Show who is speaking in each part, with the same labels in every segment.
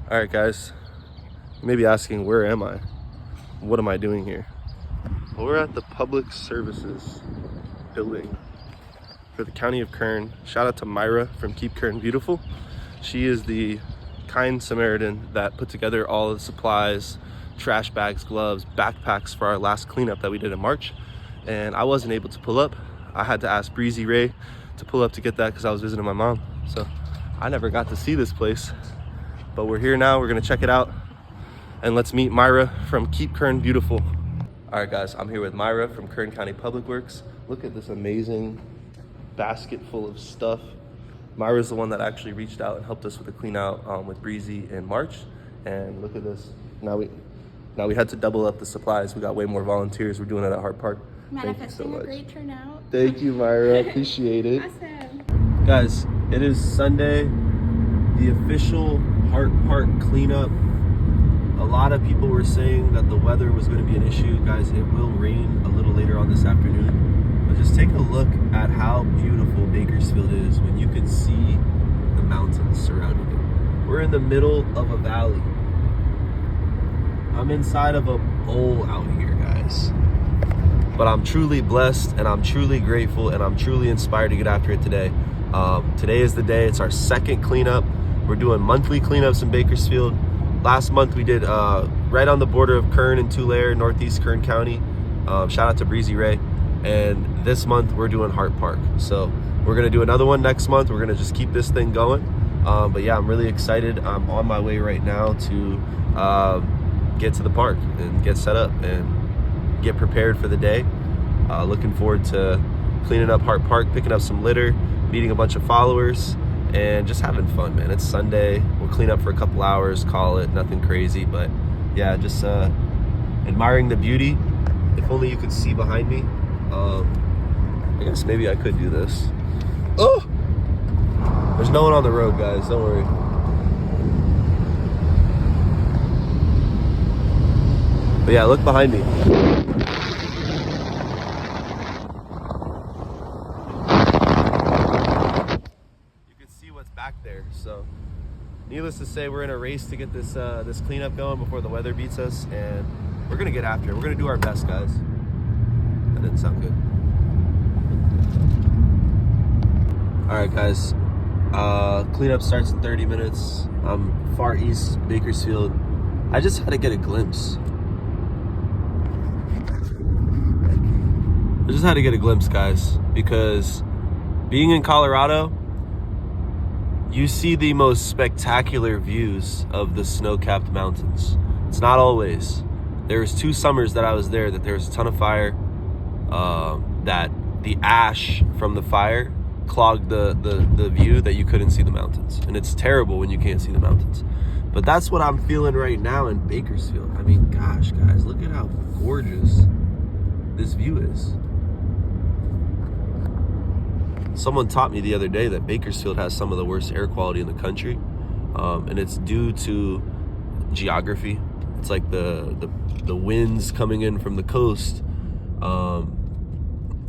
Speaker 1: All right, guys, you may be asking, where am I? What am I doing here? Well, we're at the Public Services building for the County of Kern. Shout out to Myra from Keep Kern Beautiful. She is the kind Samaritan that put together all of the supplies, trash bags, gloves, backpacks for our last cleanup that we did in March. And I wasn't able to pull up. I had to ask Breezy Ray to pull up to get that because I was visiting my mom. So I never got to see this place. But we're here now, we're gonna check it out. And let's meet Myra from Keep Kern Beautiful. All right, guys, I'm here with Myra from Kern County Public Works. Look at this amazing basket full of stuff. Myra's the one that actually reached out and helped us with the clean out with Breezy in March. And look at this. Now we had to double up the supplies. We got way more volunteers. We're doing it at Hart Park.
Speaker 2: Manifesting a great turnout.
Speaker 1: Thank you, Myra. Appreciate it.
Speaker 2: Awesome.
Speaker 1: Guys, it is Sunday, the official Hart Park cleanup. A lot of people were saying that the weather was going to be an issue. Guys, it will rain a little later on this afternoon. But just take a look at how beautiful Bakersfield is when you can see the mountains surrounding it. We're in the middle of a valley. I'm inside of a bowl out here, guys. But I'm truly blessed and I'm truly grateful and I'm truly inspired to get after it today. Today is the day. It's our second cleanup. We're doing monthly cleanups in Bakersfield. Last month we did right on the border of Kern and Tulare, Northeast Kern County. Shout out to Breezy Ray. And this month we're doing Hart Park. So we're gonna do another one next month. We're gonna just keep this thing going. But yeah, I'm really excited. I'm on my way right now to get to the park and get set up and get prepared for the day. Looking forward to cleaning up Hart Park, picking up some litter, meeting a bunch of followers, and just having fun, man. It's Sunday. We'll clean up for a couple hours, call it, nothing crazy. But yeah, just admiring the beauty. If only you could see behind me. I guess maybe I could do this. Oh! There's no one on the road, guys, don't worry. But yeah, look behind me. Back there. So needless to say, we're in a race to get this this cleanup going before the weather beats us, and we're gonna get after it. We're gonna do our best, guys. That didn't sound good. All right, guys, cleanup starts in 30 minutes. I'm far east Bakersfield. I just had to get a glimpse. Guys, because being in Colorado, you see the most spectacular views of the snow-capped mountains. It's not always. There was 2 summers that I was there that there was a ton of fire, that the ash from the fire clogged the view that you couldn't see the mountains. And it's terrible when you can't see the mountains. But that's what I'm feeling right now in Bakersfield. I mean, gosh, guys, look at how gorgeous this view is. Someone taught me the other day that Bakersfield has some of the worst air quality in the country, and it's due to geography. It's like the winds coming in from the coast, the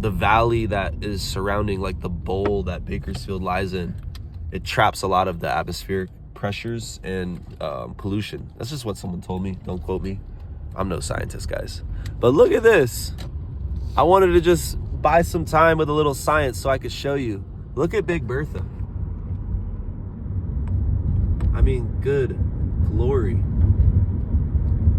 Speaker 1: valley that is surrounding, like the bowl that Bakersfield lies in. It traps a lot of the atmospheric pressures and pollution. That's just what someone told me. Don't quote me. I'm no scientist, guys. But look at this. I wanted to just buy some time with a little science so I could show you. Look at Big Bertha. I mean, good glory.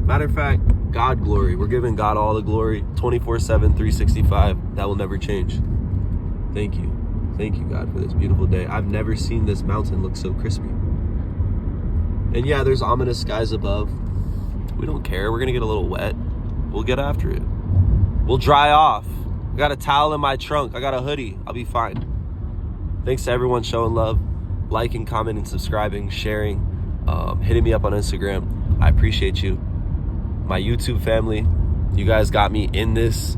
Speaker 1: Matter of fact, God glory. We're giving God all the glory, 24/7, 365. That will never change. Thank you. Thank you, God, for this beautiful day. I've never seen this mountain look so crispy. And yeah, there's ominous skies above. We don't care. We're gonna get a little wet. We'll get after it. We'll dry off. I got a towel in my trunk. I got a hoodie. I'll be fine. Thanks to everyone showing love, liking, commenting, subscribing, sharing, hitting me up on Instagram. I appreciate you. My YouTube family, you guys got me in this,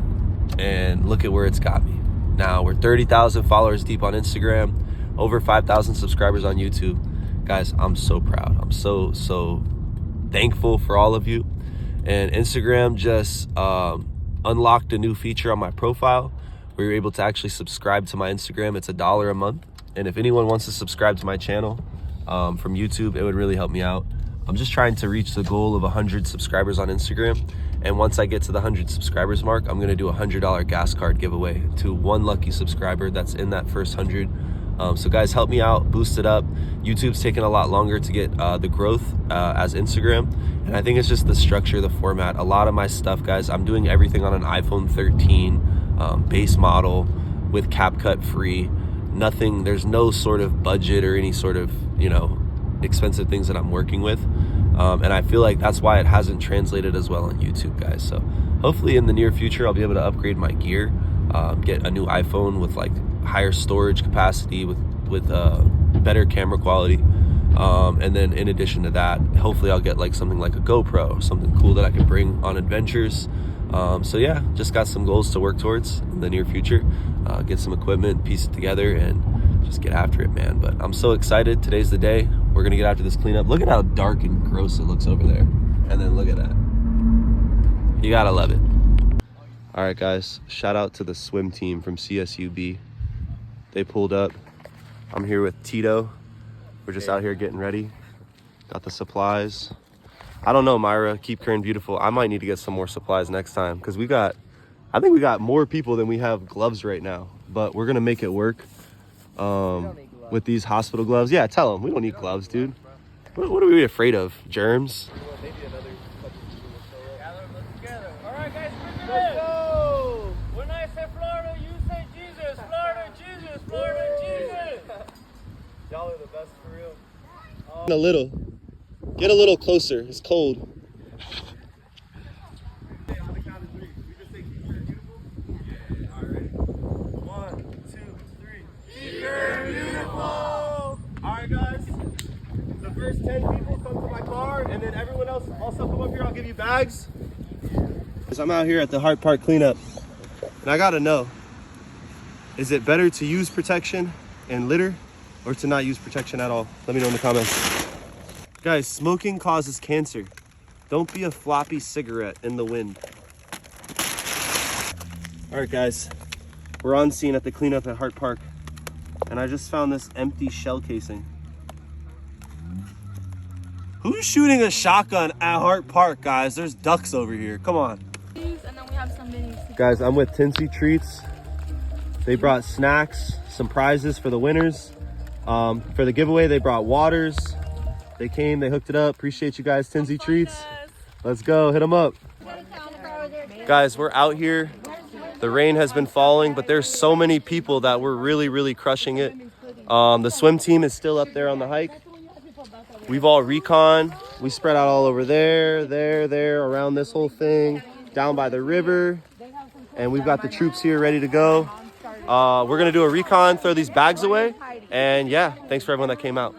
Speaker 1: and look at where it's got me. Now we're 30,000 followers deep on Instagram, over 5,000 subscribers on YouTube. Guys, I'm so proud. I'm so thankful for all of you. And Instagram just unlocked a new feature on my profile where you're able to actually subscribe to my Instagram. It's $1 a month. And if anyone wants to subscribe to my channel from YouTube, it would really help me out. I'm just trying to reach the goal of 100 subscribers on Instagram. And once I get to the 100 subscribers mark, I'm gonna do a $100 gas card giveaway to one lucky subscriber that's in that first 100. So guys, help me out, boost it up. YouTube's taking a lot longer to get the growth as Instagram. And I think it's just the structure, the format. A lot of my stuff, guys, I'm doing everything on an iPhone 13 base model with CapCut free. Nothing, there's no sort of budget or any sort of, you know, expensive things that I'm working with. And I feel like that's why it hasn't translated as well on YouTube, guys. So hopefully in the near future, I'll be able to upgrade my gear, get a new iPhone with like higher storage capacity, with better camera quality. And then in addition to that, hopefully I'll get like something like a GoPro, something cool that I can bring on adventures. So yeah, just got some goals to work towards in the near future. Get some equipment, piece it together, and just get after it, man. But I'm so excited. Today's the day. We're gonna get after this cleanup. Look at how dark and gross it looks over there. And then look at that. You gotta love it. All right, guys, shout out to the swim team from CSUB. They pulled up. I'm here with Tito. We're just out here getting ready. Got the supplies. I don't know, Myra, keep Kern beautiful. I might need to get some more supplies next time because I think we got more people than we have gloves right now, but we're gonna make it work with these hospital gloves. Yeah, tell them we don't need gloves, dude. What are we afraid of? Germs?
Speaker 3: All right, guys, let's go. When I say Florida, you say Jesus. Florida, Jesus. Florida, Jesus. Y'all are the best for real.
Speaker 1: A little. Get a little closer. It's cold.
Speaker 3: On the count of three. We just say keep her beautiful? Yeah. All right, ready? 1, 2, 3. Keep her beautiful. All right, guys. The first 10 people come to my car, and then everyone else also come up here. I'll give you bags.
Speaker 1: I'm out here at the Hart Park cleanup, and I gotta know, is it better to use protection and litter or to not use protection at all? Let me know in the comments. Guys, smoking causes cancer. Don't be a floppy cigarette in the wind. All right, guys, we're on scene at the cleanup at Hart Park, and I just found this empty shell casing. Who's shooting a shotgun at Hart Park, guys? There's ducks over here. Come on.
Speaker 2: And then we have some minis.
Speaker 1: Guys, I'm with Tinsy Treats. They brought snacks, some prizes for the winners. For the giveaway, they brought waters. They came, they hooked it up. Appreciate you guys, Tinsy Treats. Let's go, hit them up. Guys, we're out here. The rain has been falling, but there's so many people that we're really crushing it. The swim team is still up there on the hike. We've all recon. We spread out all over there, around this whole thing, down by the river. And we've got the troops here ready to go. We're gonna do a recon, throw these bags away. And yeah, thanks for everyone that came out.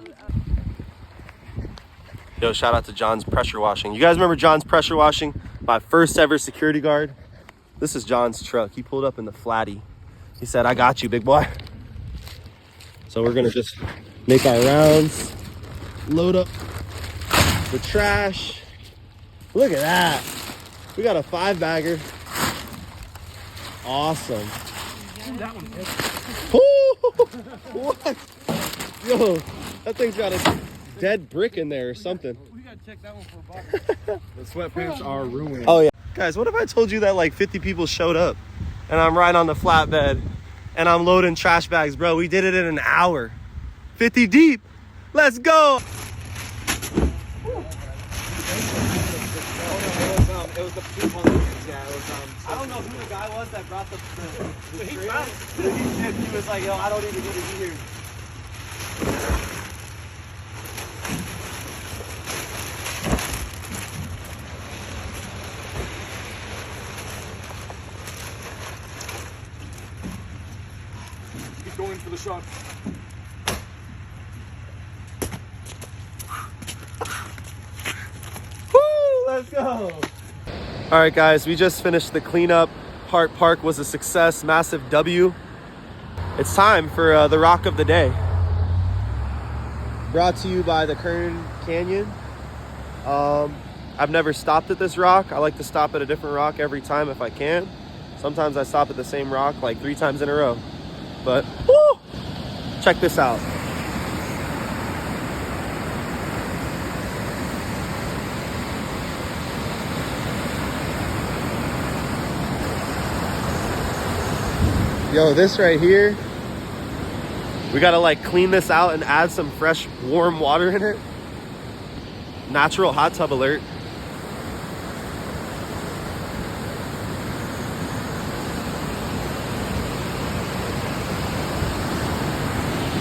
Speaker 1: Yo, shout out to John's Pressure Washing. You guys remember John's Pressure Washing? My first ever security guard. This is John's truck. He pulled up in the flatty. He said, I got you, big boy. So we're gonna just make our rounds, load up the trash. Look at that. We got a 5-bagger. Awesome.
Speaker 3: That one hit.
Speaker 1: What? Yo, that thing's got a dead brick in there or something.
Speaker 3: We gotta check that one for a box. The sweatpants are ruined.
Speaker 1: Oh yeah. Guys, what if I told you that like 50 people showed up and I'm right on the flatbed and I'm loading trash bags, bro? We did it in an hour. 50 deep. Let's go.
Speaker 3: It was the people. Yeah, it was I don't know who the guy was that brought the he found it. He was like, yo, I don't even need to be here. Keep going for the shot.
Speaker 1: Woo, let's go. All right, guys, we just finished the cleanup. Hart Park was a success, massive W. It's time for the rock of the day. Brought to you by the Kern Canyon. I've never stopped at this rock. I like to stop at a different rock every time if I can. Sometimes I stop at the same rock like 3 times in a row. But woo, check this out. Yo, this right here, we gotta like clean this out and add some fresh warm water in it. Natural hot tub alert.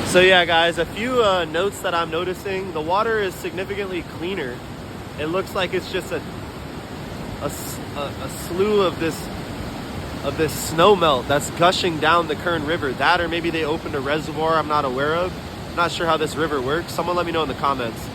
Speaker 1: So yeah, guys, a few notes that I'm noticing. The water is significantly cleaner. It looks like it's just a slew of this snow melt that's gushing down the Kern River. That, or maybe they opened a reservoir I'm not aware of. I'm not sure how this river works. Someone let me know in the comments.